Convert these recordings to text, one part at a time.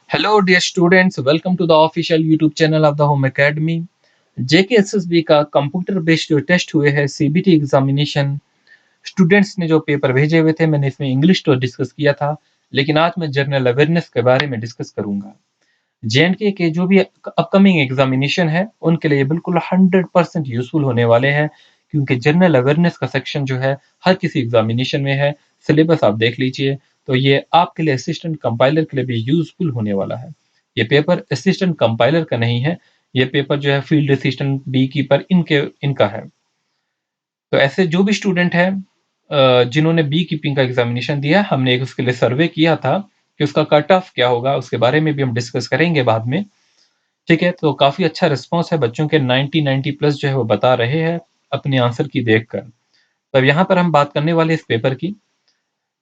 Hello, dear students. Welcome to the official YouTube channel of the Home Academy. JKSSB का computer based जो test हुए हैं CBT examination students ने जो paper भेजे हुए थे, मैंने इसमें इंग्लिश तो डिस्कस किया था, लेकिन आज मैं जनरल अवेयरनेस के बारे में डिस्कस करूंगा। जेएंडके के जो भी अपकमिंग एग्जामिनेशन है उनके लिए बिल्कुल 100% यूजफुल होने वाले हैं, क्योंकि जनरल अवेयरनेस का सेक्शन जो है हर किसी एग्जामिनेशन में है। सिलेबस आप देख लीजिए, तो ये आपके लिए असिस्टेंट कंपाइलर के लिए भी यूजफुल होने वाला है। ये पेपर असिस्टेंट कंपाइलर का नहीं है, ये पेपर जो है फील्ड असिस्टेंट, बी कीपर, इनका है। तो ऐसे जो भी स्टूडेंट है जिन्होंने बी कीपिंग का एग्जामिनेशन दिया, हमने एक उसके लिए सर्वे किया था कि उसका कट ऑफ क्या होगा, उसके बारे में भी हम डिस्कस करेंगे बाद में। ठीक है, तो काफी अच्छा रिस्पॉन्स है, बच्चों के 90 प्लस जो है वो बता रहे हैं अपने आंसर की देखकर। तो अब यहाँ पर हम बात करने वाले इस पेपर की।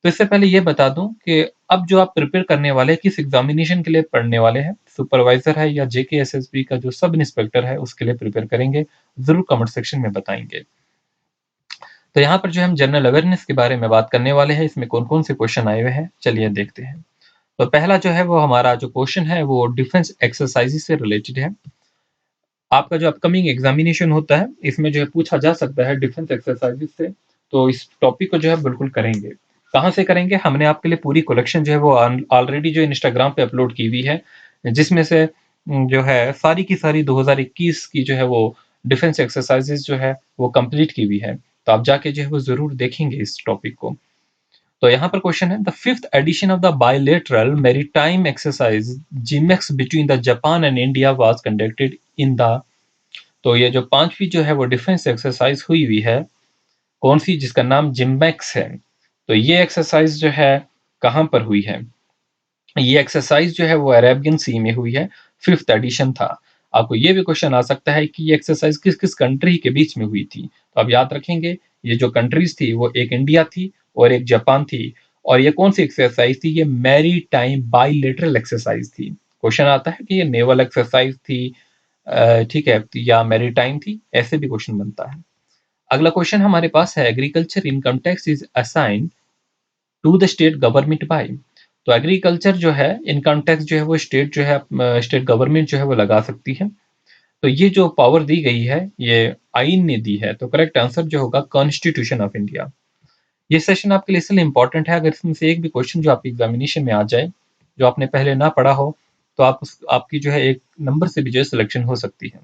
तो इससे पहले ये बता दूं कि अब जो आप प्रिपेयर करने वाले किस एग्जामिनेशन के लिए पढ़ने वाले हैं, सुपरवाइजर है या जेकेएसएसबी का जो सब इंस्पेक्टर है उसके लिए प्रिपेयर करेंगे, जरूर कमेंट सेक्शन में बताएंगे। तो यहाँ पर जो हम जनरल अवेयरनेस के बारे में बात करने वाले हैं, इसमें कौन कौन से क्वेश्चन आए हुए हैं चलिए देखते हैं। तो पहला जो है वो हमारा जो क्वेश्चन है वो डिफेंस एक्सरसाइजेस से रिलेटेड है। आपका जो अपकमिंग एग्जामिनेशन होता है इसमें जो है पूछा जा सकता है डिफेंस एक्सरसाइजेस से, तो इस टॉपिक को जो है बिल्कुल करेंगे। कहाँ से करेंगे, हमने आपके लिए पूरी कलेक्शन जो है वो ऑलरेडी जो इंस्टाग्राम पे अपलोड की हुई है, जिसमें से जो है सारी की सारी 2021 की जो है वो डिफेंस एक्सरसाइजेस जो है वो कंप्लीट की हुई है। तो आप जाके जो है वो जरूर देखेंगे इस टॉपिक को। तो यहाँ पर क्वेश्चन है, the fifth edition of the bilateral maritime exercise JIMEX between the Japan and India was conducted in the. तो ये जो पांचवी जो है वो डिफेंस एक्सरसाइज हुई हुई है, कौन सी, जिसका नाम जिम्बैक्स है। तो ये एक्सरसाइज जो है कहाँ पर हुई है, ये एक्सरसाइज जो है वो अरेबियन सी में हुई है, फिफ्थ एडिशन था। आपको ये भी क्वेश्चन आ सकता है कि ये एक्सरसाइज किस किस कंट्री के बीच में हुई थी, तो आप याद रखेंगे ये जो कंट्रीज थी वो एक इंडिया थी और एक जापान थी। और ये कौन सी एक्सरसाइज थी, ये मैरी टाइम बाइलेटरल एक्सरसाइज थी। क्वेश्चन आता है कि ये नेवल एक्सरसाइज थी, ठीक है, या मैरीटाइम थी, ऐसे भी क्वेश्चन बनता है। अगला क्वेश्चन हमारे पास है, agriculture income tax is assign to the state government by. तो एग्रीकल्चर जो है इनकम टैक्स जो है वो स्टेट जो है स्टेट गवर्नमेंट जो है वो लगा सकती है। तो ये जो पावर दी गई है ये आइन ने दी है, तो करेक्ट आंसर जो होगा कॉन्स्टिट्यूशन ऑफ इंडिया। ये सेशन आपके लिए इसलिए इंपॉर्टेंट है, अगर इसमें से एक भी क्वेश्चन जो आपकी एग्जामिनेशन में आ जाए जो आपने पहले ना पढ़ा हो, तो आपकी जो है एक नंबर से भी जो है सिलेक्शन हो सकती है।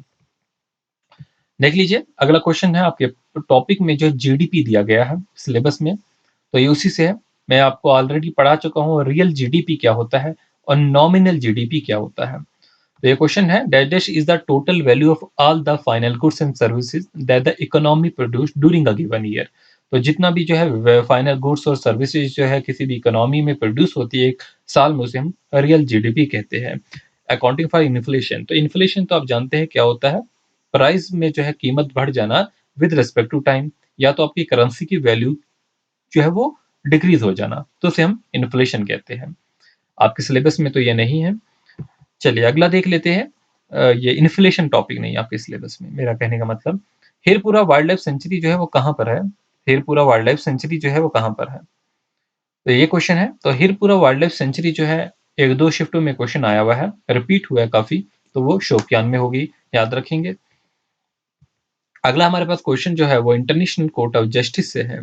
देख लीजिए, अगला क्वेश्चन है आपके टॉपिक में जो जीडीपी दिया गया है सिलेबस में, तो ये उसी से है। मैं आपको ऑलरेडी पढ़ा चुका हूँ रियल जीडीपी क्या होता है और नॉमिनल जीडीपी क्या होता है। तो ये क्वेश्चन है, dash is the total value of all the final goods and services that the economy produce during a given year. तो जितना भी जो है फाइनल गुड्स और सर्विसेज जो है किसी भी इकोनॉमी में प्रोड्यूस होती है एक साल में, उसे हम रियल जीडीपी कहते हैं। अकाउंटिंग फॉर इन्फ्लेशन, तो इन्फ्लेशन तो आप जानते हैं क्या होता है, प्राइस में जो है कीमत बढ़ जाना विद रिस्पेक्ट टू टाइम, या तो आपकी करेंसी की वैल्यू जो है वो डिक्रीज हो जाना, तो उसे हम इन्फ्लेशन कहते हैं। आपके सिलेबस में तो ये नहीं है। चलिए अगला देख लेते हैं। ये इन्फ्लेशन टॉपिक नहीं है आपके सिलेबस में, मेरा कहने का मतलब। हिरपुरा वाइल्ड लाइफ सेंचुरी जो है वो कहाँ पर है, हिरपुरा वाइल्ड लाइफ सेंचुरी जो है वो कहाँ पर है, तो ये क्वेश्चन है। तो हिरपुरा वाइल्ड लाइफ सेंचुरी जो है एक दो शिफ्टों में क्वेश्चन आया हुआ है, रिपीट हुआ है काफी, तो वो शोपियान में होगी, याद रखेंगे। अगला हमारे पास क्वेश्चन जो है वो इंटरनेशनल कोर्ट ऑफ जस्टिस से है,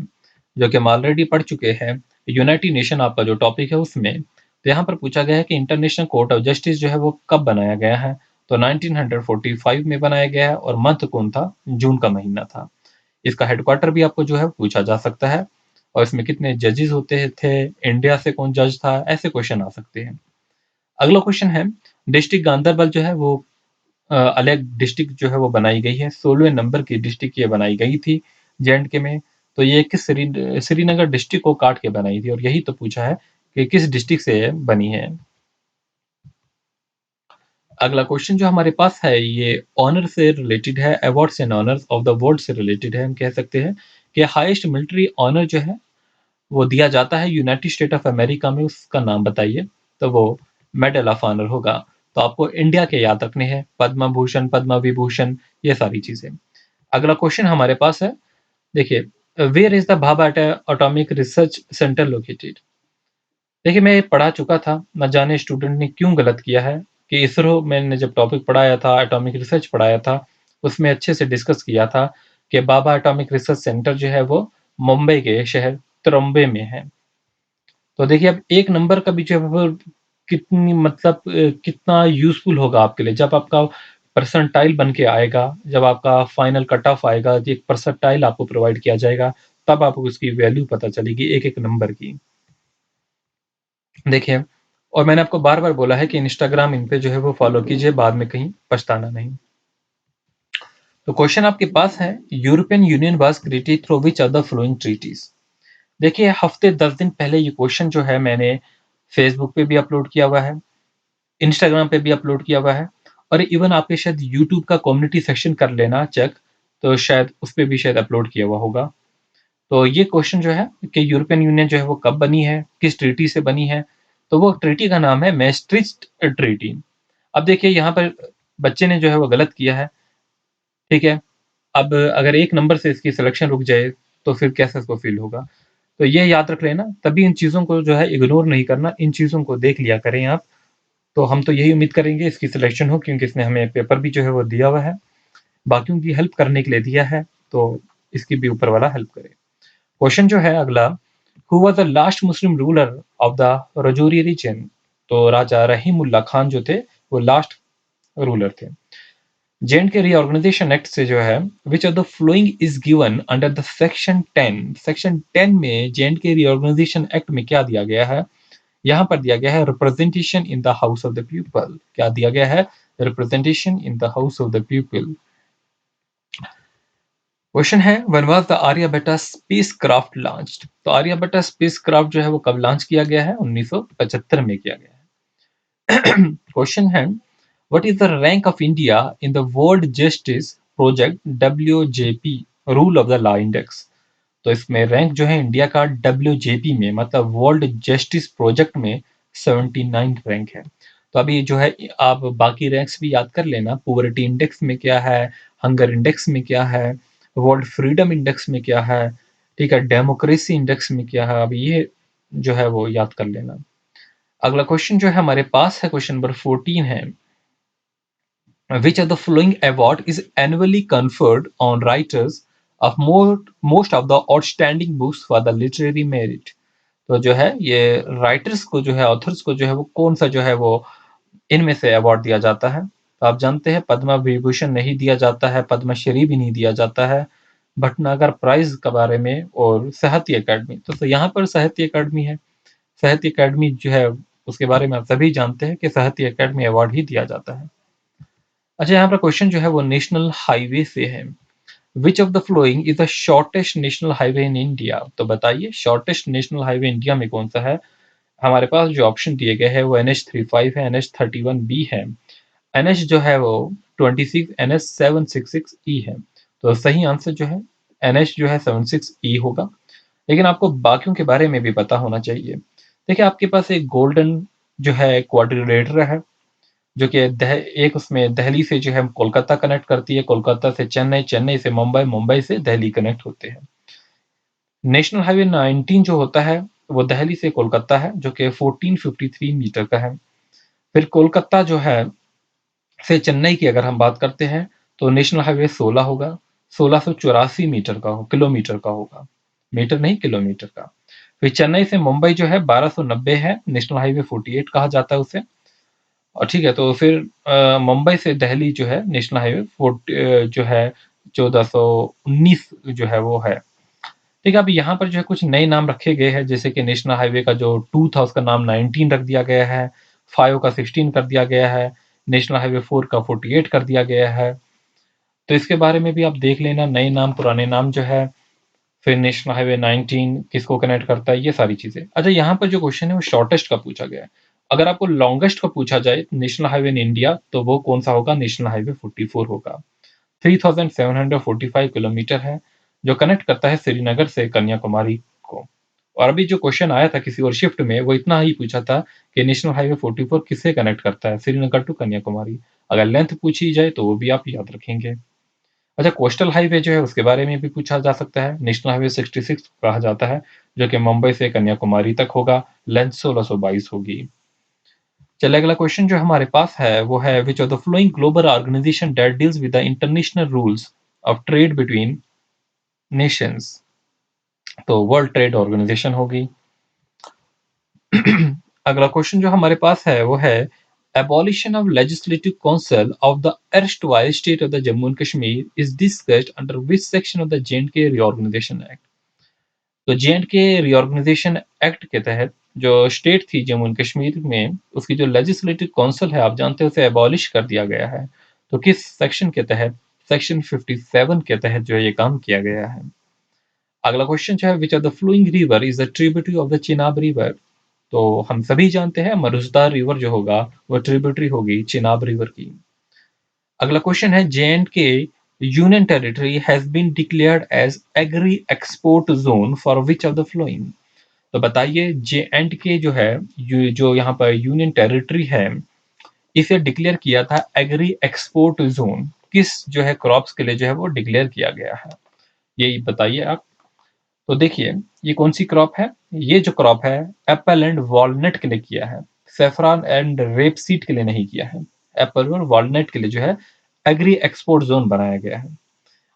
जो कि हम ऑलरेडी पढ़ चुके हैं, यूनाइटेड नेशन आपका जो टॉपिक है उसमें। तो यहाँ पर पूछा गया है कि इंटरनेशनल कोर्ट ऑफ जस्टिस जो है वो कब बनाया गया है, तो 1945 में बनाया गया है, और मंथ कौन था, जून का महीना था। इसका हेडक्वार्टर भी आपको जो है पूछा जा सकता है, और इसमें कितने जजेस होते थे, इंडिया से कौन जज था, ऐसे क्वेश्चन आ सकते हैं। अगला क्वेश्चन है, डिस्ट्रिक्ट गांधरबल जो है वो अलग डिस्ट्रिक्ट जो है वो बनाई गई है, 16वें नंबर की डिस्ट्रिक्ट ये बनाई गई थी जे में। तो ये किस श्रीनगर डिस्ट्रिक्ट को काट के बनाई थी, और यही तो पूछा है कि किस डिस्ट्रिक्ट से बनी है। अगला क्वेश्चन जो हमारे पास है ये ऑनर से रिलेटेड है, awards and honours of the world से रिलेटेड है। हम कह सकते हैं कि हाईएस्ट मिलिट्री ऑनर जो है वो दिया जाता है यूनाइटेड स्टेट ऑफ अमेरिका में, उसका नाम बताइए, तो वो मेडल ऑफ ऑनर होगा। तो आपको इंडिया के याद रखने हैं, पद्म भूषण, पद्म विभूषण, ये सारी चीजें। अगला क्वेश्चन हमारे पास है, देखिए, where is the Bhabha atomic research centre located. देखिए, मैं ये पढ़ा चुका था, न जाने स्टूडेंट ने क्यों गलत किया है कि इसरो मैंने जब टॉपिक पढ़ाया था, एटॉमिक रिसर्च पढ़ाया था, उसमें अच्छे से डिस्कस किया था कि बाबा एटॉमिक रिसर्च सेंटर जो है वो मुंबई के शहर त्रोम्बे में है। तो देखिए, अब 1 नंबर का भी जो है वो कितनी मतलब कितना यूज़फुल होगा आपके लिए जब आपका परसेंटाइल बन के आएगा, जब आपका फाइनल कट ऑफ आएगा, एक परसेंटाइल आपको प्रोवाइड किया जाएगा, तब आपको उसकी वैल्यू पता चलेगी एक-एक नंबर की। देखिए, और मैंने आपको बार-बार बोला है कि इंस्टाग्राम इन पे जो है वो फॉलो कीजिए, बाद में कहीं पछताना नहीं। तो क्वेश्चन आपके पास है, European union was created through which of the following treaties? देखिए, हफ्ते 10 दिन पहले ये क्वेश्चन जो है मैंने फेसबुक पे भी अपलोड किया हुआ है, इंस्टाग्राम पे भी अपलोड किया हुआ है, और इवन आपके शायद यूट्यूब का कम्युनिटी सेक्शन कर लेना चेक, तो शायद उस पे भी शायद अपलोड किया हुआ होगा। तो ये क्वेश्चन जो है कि यूरोपियन यूनियन जो है वो कब बनी है, किस ट्रीटी से बनी है? तो वो ट्रीटी का नाम है maastricht ट्रीटी। अब देखिए, यहाँ पर बच्चे ने जो है वो गलत किया है, ठीक है? अब अगर 1 नंबर से इसकी सिलेक्शन रुक जाए, तो फिर कैसे इसको फ़ील होगा? तो ये याद रख लेना, तभी इन चीज़ों को जो है इग्नोर नहीं करना, इन चीज़ों को देख लिया करें आप। तो हम तो यही उम्मीद करेंगे इसकी सिलेक्शन हो, क्योंकि इसने हमें पेपर भी जो है वो दिया हुआ है, बाकियों की हेल्प करने के लिए दिया है, तो इसकी भी ऊपर वाला हेल्प करे। क्वेश्चन जो है अगला, who was the last Muslim ruler of the Rajouri region? तो राजा रहीमुल्ला खान जो थे वो लास्ट रूलर थे। J and K reorganisation act से जो है, which of the following is given under the section 10? Section 10 में J and K reorganisation act में क्या दिया गया है? यहाँ पर दिया गया है representation in the house of the people. क्या दिया गया है? Representation in the house of the people. Question है, when was the Aryabhatta spacecraft launched? तो आर्यभट्टा स्पेसक्राफ्ट जो है वो कब लॉन्च किया गया है? 1975 में किया गया है। क्वेश्चन है, what is the rank of India in the world justice project WJP rule of the law index? तो इसमें रैंक जो है इंडिया का WJP में, मतलब वर्ल्ड जस्टिस प्रोजेक्ट में 79 रैंक है। तो अभी जो है आप बाकी रैंक्स भी याद कर लेना, पोवर्टी इंडेक्स में क्या है, हंगर इंडेक्स में क्या है, वर्ल्ड फ्रीडम इंडेक्स में क्या है, ठीक है, डेमोक्रेसी इंडेक्स में क्या है, अभी ये जो है वो याद कर लेना। अगला क्वेश्चन जो है हमारे पास है, क्वेश्चन नंबर 14 है, which of the following award is annually conferred on writers of most of the outstanding books for the literary merit? तो जो है ये राइटर्स को जो है, ऑथर्स को जो है वो कौन सा जो है वो इनमें से अवार्ड दिया जाता है? तो आप जानते हैं पद्मा विभूषण नहीं दिया जाता है, पद्मश्री भी नहीं दिया जाता है, भटनागर प्राइज के बारे में, और साहित्य अकादमी, तो यहाँ पर साहित्य अकादमी है। साहित्य अकादमी जो है उसके बारे में आप सभी जानते हैं कि साहित्य अकादमी अवार्ड ही दिया जाता है। अच्छा, यहाँ पर क्वेश्चन जो है वो नेशनल हाईवे से है। Which of the following is the shortest national highway in India? तो बताइए, शॉर्टेस्ट नेशनल हाईवे इंडिया में कौन सा है? हमारे पास जो ऑप्शन दिए गए हैं वो NH35 है, NH31B है, NH जो है वो 26, NH766E है। तो सही आंसर जो है NH जो है 76E होगा। लेकिन आपको बाकियों के बारे में भी पता होना चाहिए। देखिए, आपके पास एक गोल्डन जो है क्वाड्रिलेटरल है, जो कि एक उसमें दिल्ली से जो है कोलकाता कनेक्ट करती है, कोलकाता से चेन्नई, चेन्नई से मुंबई, मुंबई से दिल्ली कनेक्ट होते हैं। नेशनल हाईवे 19 जो होता है वो दिल्ली से कोलकाता है, जो कि 1453 मीटर का है। फिर कोलकाता जो है से चेन्नई की अगर हम बात करते हैं, तो नेशनल हाईवे 16 होगा, 1684 मीटर का हो, किलोमीटर का होगा, मीटर नहीं किलोमीटर का। फिर चेन्नई से मुंबई जो है 1290 है, नेशनल हाईवे 48 कहा जाता है उसे। और ठीक है, तो फिर मुंबई से दिल्ली जो है नेशनल हाईवे जो है 1419 जो है वो है। ठीक है, अब यहाँ पर जो है कुछ नए नाम रखे गए हैं, जैसे कि नेशनल हाईवे का जो 2 था उसका नाम 19 रख दिया गया है, 5 का 16 कर दिया गया है, नेशनल हाईवे 4 का 48 कर दिया गया है। तो इसके बारे में भी आप देख लेना, नए नाम पुराने नाम जो है, फिर नेशनल हाईवे 19 किसको कनेक्ट करता है, ये सारी चीजें। अच्छा, यहाँ पर जो क्वेश्चन है वो शॉर्टेस्ट का पूछा गया है। अगर आपको लॉन्गेस्ट का पूछा जाए नेशनल हाईवे इन इंडिया, तो वो कौन सा होगा? नेशनल हाईवे 44 होगा। 3745 किलोमीटर है, जो कनेक्ट करता है श्रीनगर से कन्याकुमारी को। और अभी जो क्वेश्चन आया था किसी और शिफ्ट में, वो इतना ही पूछा था कि नेशनल हाईवे 44 किससे कनेक्ट करता है, श्रीनगर टू कन्याकुमारी। अगर लेंथ पूछी जाए तो वो भी आप याद रखेंगे। अच्छा, कोस्टल हाईवे जो है उसके बारे में भी पूछा जा सकता है, नेशनल हाईवे 66 कहा जाता है, जो कि मुंबई से कन्याकुमारी तक होगा। लेंथ 1622 होगी। चलिए अगला क्वेश्चन जो हमारे पास है वो है which of the following global organisation that deals with the international rules of trade between nations. तो वर्ल्ड ट्रेड ऑर्गेनाइजेशन होगी। अगला क्वेश्चन जो हमारे पास है वो है abolition of legislative council of the erstwhile state of the Jammu and Kashmir is discussed under which section of the J&K Reorganization Act। तो J&K Reorganization Act के तहत जो स्टेट थी जम्मू एंड कश्मीर में उसकी जो लेजिस्लेटिव काउंसिल है आप जानते हो उसे एबॉलिश कर दिया गया है। तो किस सेक्शन के तहत? सेक्शन 57 के तहत जो है ये काम किया गया है। अगला क्वेश्चन जो है which of the flowing river is the tributary of the Chenab river. तो हम सभी जानते हैं मरुजदार रिवर जो होगा वो ट्रिब्यूटरी होगी चिनाब रिवर की। अगला क्वेश्चन है J and K union territory has been declared as agri export zone for which of the following. तो बताइए जे एंड के जो है जो यहाँ पर यूनियन टेरिटरी है इसे डिक्लेयर किया था एग्री एक्सपोर्ट जोन किस जो है क्रॉप्स के लिए जो है वो डिक्लेयर किया गया है, यही बताइए आप। तो देखिए ये कौन सी क्रॉप है? ये जो क्रॉप है एप्पल एंड वॉलनट के लिए किया है, सेफ्रॉन एंड रेप सीड के लिए नहीं किया है। एप्पल और वॉलनट के लिए जो है एग्री एक्सपोर्ट जोन बनाया गया है।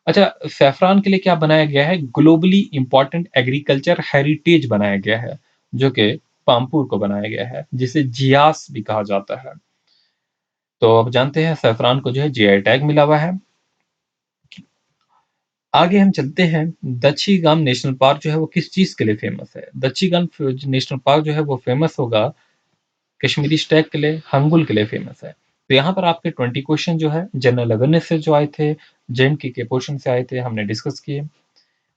अच्छा, सेफ्रॉन के लिए क्या बनाया गया है? ग्लोबली इंपॉर्टेंट एग्रीकल्चर हेरिटेज बनाया गया है जो कि पामपुर को बनाया गया है जिसे जियास भी कहा जाता है। तो अब जानते हैं सेफ्रॉन को जो है जीआई टैग मिला हुआ है। आगे हम चलते हैं। दच्छी गाम नेशनल पार्क जो है वो किस चीज के लिए फेमस है? दच्छी गाम नेशनल पार्क जो है वो फेमस होगा कश्मीरी स्टैग के लिए, हंगुल के लिए फेमस है। तो यहाँ पर आपके 20 क्वेश्चन जो है जनरल अवेयरनेस से जो आए थे, जेएनके के पोर्शन से आए थे, हमने डिस्कस किए।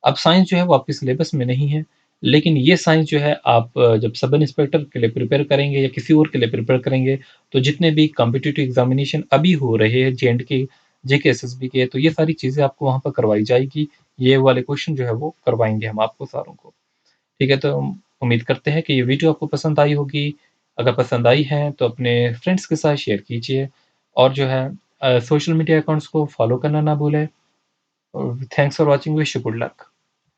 अब साइंस जो है वो आपके सिलेबस में नहीं है, लेकिन ये साइंस जो है आप जब सब इंस्पेक्टर के लिए प्रिपेयर करेंगे या किसी और के लिए प्रिपेयर करेंगे तो जितने भी कॉम्पिटिटिव एग्जामिनेशन अभी हो रहे हैं जे एंड के जेके एसएसबी के, तो ये सारी चीज़ें आपको वहाँ पर करवाई जाएगी। ये वाले क्वेश्चन जो है वो करवाएंगे हम आपको सारों को। ठीक है, तो उम्मीद करते हैं कि ये वीडियो आपको पसंद आई होगी। अगर पसंद आई है तो अपने फ्रेंड्स के साथ शेयर कीजिए और जो है सोशल मीडिया अकाउंट्स को फॉलो करना ना भूलें। Thanks for watching, wish you good luck.